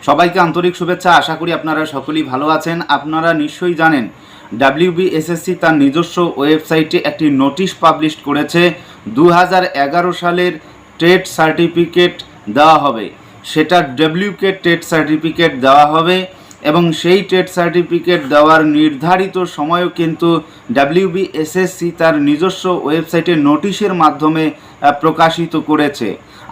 সবাইকে আন্তরিক শুভেচ্ছা। আশা করি আপনারা সকলেই ভালো আছেন। আপনারা নিশ্চয়ই জানেন ডাব্লিউবিএসএসসি তার নিজস্ব ওয়েবসাইটে একটি নোটিশ পাবলিশ করেছে। 2011 সালের টেট সার্টিফিকেট দেওয়া হবে, সেটা ডব্লিউকে টেট সার্টিফিকেট দেওয়া হবে এবং সেই টেট সার্টিফিকেট দেওয়ার নির্ধারিত সময়ও কিন্তু ডাব্লিউবিএসএসসি তার নিজস্ব ওয়েবসাইটে নোটিশের মাধ্যমে প্রকাশিত করেছে।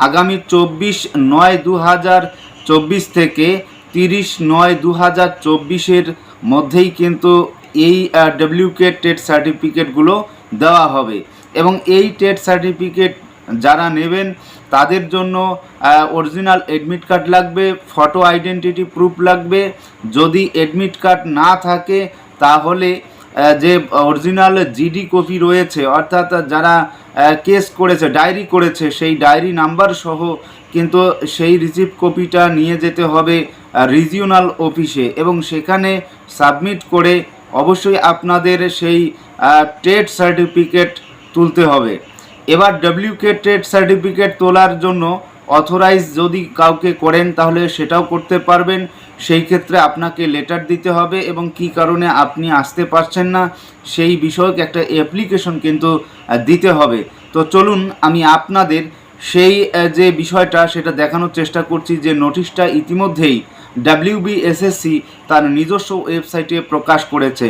আগামী 24/9/2024 থেকে 30/9/2024 মধ্যেই কিন্তু এই ডব্লিউকে টেট সার্টিফিকেটগুলো দেওয়া হবে এবং এই টেট সার্টিফিকেট যারা নেবেন তাদের জন্য অরিজিনাল অ্যাডমিট কার্ড লাগবে, ফটো আইডেন্টিটি প্রুফ লাগবে। যদি অ্যাডমিট কার্ড না থাকে তাহলে যে অরিজিনাল জিডি কপি রয়েছে, অর্থাৎ যারা কেস করেছে, ডায়েরি করেছে, সেই ডায়েরি নাম্বার সহ কিন্তু সেই রিসিপ্ট কপিটা নিয়ে যেতে হবে রিজিওনাল অফিসে এবং সেখানে সাবমিট করে অবশ্যই আপনাদের সেই টেট সার্টিফিকেট তুলতে হবে। এবার ডব্লিউকে টেট সার্টিফিকেট তোলার জন্য অথরাইজ যদি কাউকে করেন তাহলে সেটাও করতে পারবেন। সেই ক্ষেত্রে আপনাকে লেটার দিতে হবে এবং কী কারণে আপনি আসতে পারছেন না সেই বিষয়ক একটা অ্যাপ্লিকেশন কিন্তু দিতে হবে। তো চলুন আমি আপনাদের সেই যে বিষয়টা সেটা দেখানোর চেষ্টা করছি, যে নোটিশটা ইতিমধ্যেই ডাব্লিউবিএসএসসি তার নিজস্ব ওয়েবসাইটে প্রকাশ করেছে।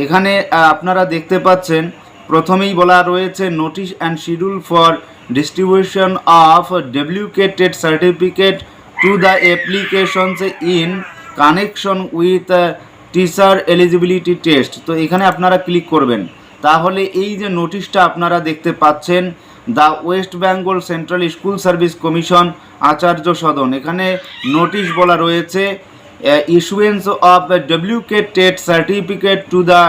এখানে আপনারা দেখতে পাচ্ছেন প্রথমেই বলা রয়েছে notice and schedule for distribution of ডব্লিউকে TET certificate to the applications in connection with teacher eligibility test. তো এখানে আপনারা ক্লিক করবেন, তাহলে এই যে নোটিশটা আপনারা দেখতে পাচ্ছেন, the West Bengal Central School Service Commission Acharya Sadan, এখানে নোটিশ বলা রয়েছে issuance of ডব্লিউকে TET certificate to the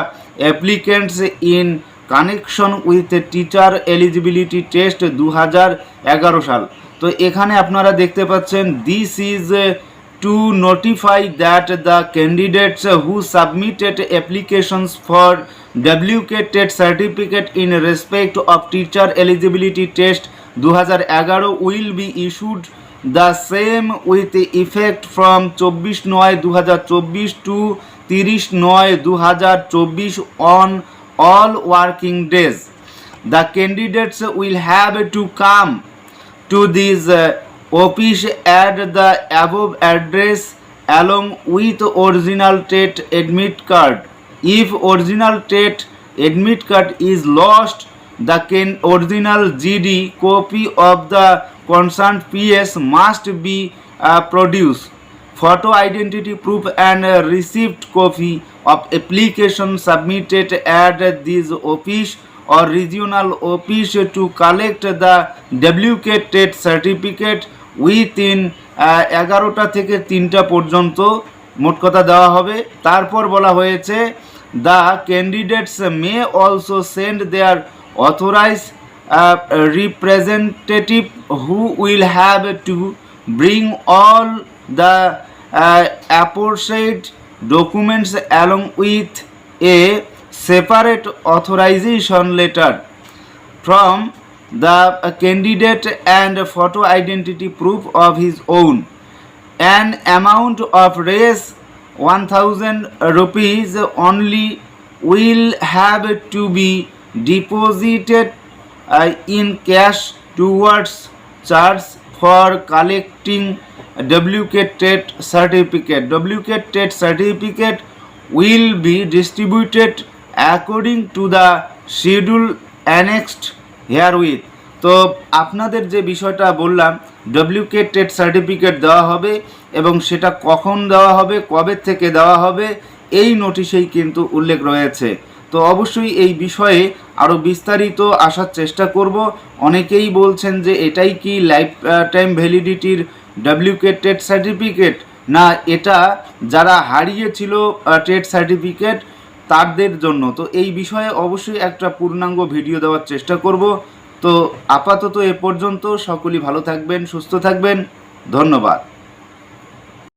applicants in connection with teacher eligibility test 2011 সাল। তো এখানে আপনারা দেখতে পাচ্ছেন this is to notify that the candidates who submitted applications for W K TET certificate in respect of teacher eligibility test 2011 will be issued the same with effect from 24/9/2024 to 30/9/2024 on all working days. The candidates will have to come to this office at the above address along with original TET admit card. If original TET admit card is lost, the original GD copy of the concerned PS must be produced. Photo identity proof and receipt copy of application submitted at this office or regional office to collect the WK TET certificate within 11টা থেকে 3টা পর্যন্ত মোট কথা দেওয়া হবে। তারপর বলা হয়েছে the candidates may also send their authorized representative who will have to bring all the apposite documents along with a separate authorization letter from the candidate and photo identity proof of his own. An amount of Rs 1000 rupees only will have to be deposited in cash towards charge for collecting WK TET certificate. WK TET certificate will be distributed according to the schedule annexed herewith. তো আপনাদের যে বিষয়টা বললাম, WK TET certificate দেওয়া হবে এবং সেটা কখন দেওয়া হবে, কবে থেকে দেওয়া হবে, এই নোটিশেই কিন্তু উল্লেখ রয়েছে। তো অবশ্যই এই বিষয়ে আরও বিস্তারিত আসার চেষ্টা করব। অনেকেই বলছেন যে এটাই কি লাইফ টাইম ভ্যালিডিটির WK টেট সার্টিফিকেট, না এটা যারা হারিয়েছিল টেট সার্টিফিকেট তাদের জন্য। তো এই বিষয়ে অবশ্যই একটা পূর্ণাঙ্গ ভিডিও দেওয়ার চেষ্টা করব। তো আপাতত এ পর্যন্ত, সকলেই ভালো থাকবেন, সুস্থ থাকবেন, ধন্যবাদ।